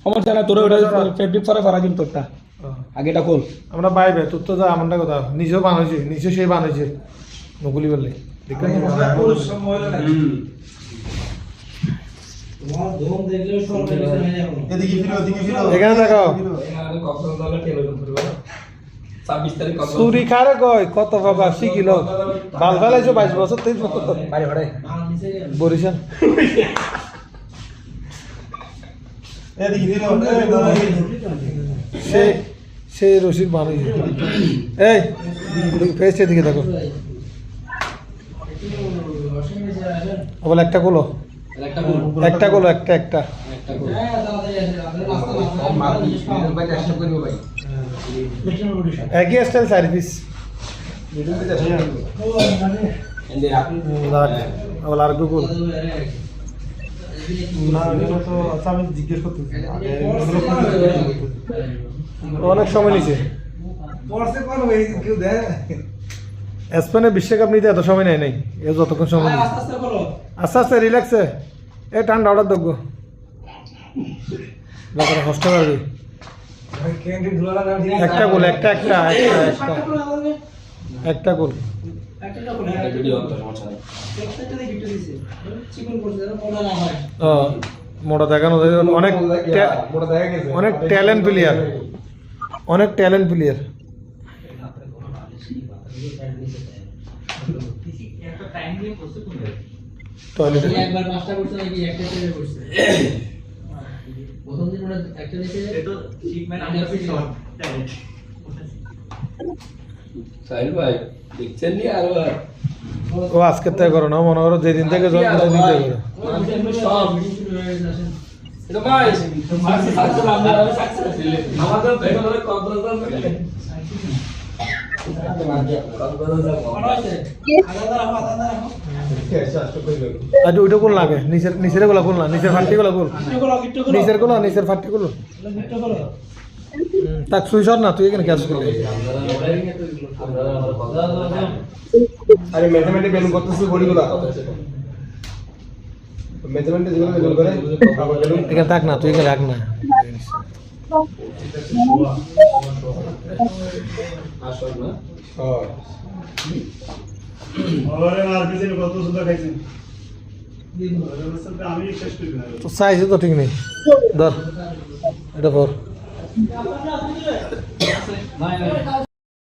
সমস্যা না তোর ওটা ফেব্রিক পরে ফারা দিন তোরটা আগে এটা খোল আমরা বাইবে তোর তো যা আমারটা কথা নিজেও বানাইছে নিজে সেই বানাইছে নকুলি বললে দেখলেন এখানে দেখো চুরি খারে কয় কত বাবা শিখিল ভাল ফেলাইছো 22 বছর 23 বছর বরিশাল সেই রশিদ বানাইছে এই ফেসের দিকে দেখো বলে একটা গোলো একটা গোলো একটা একই স্টাইল সার্ভিস আর গুগল জিজ্ঞেস করতে অনেক সময় নিছে স্পেনে বিশ্বকাপ নিতে এত সময় নেই নাই এ যতক্ষণ সময় আস্তে আস্তে রিল্যাক্সে এ ঠান্ডা অর্ডার দেখবো হস্তে পারবি একটা গোল একটা গোল মোটা দেখানো অনেক ট্যালেন্ট প্লেয়ার টয়লেটে ও আজকে তাই করো না মনে করো যেদিন থেকে জন্মদিন আচ্ছা ওইটা কোন লাগে নিচের গুলা কোন না নিচের ফাটি গুলা কোন নিচের ফাটি গুলো তাক সুই সর না তুই এখানে ক্যাচ করলি আরে ম্যাথমেটিক বেলুন করতেছিস বডি গুলা ম্যাথমেটিক যেগুলো বেলুন করে এখানে থাক না তুই এখানে রাখ না আসল না তো সাইজে তো ঠিক নেই ধর এটা ধর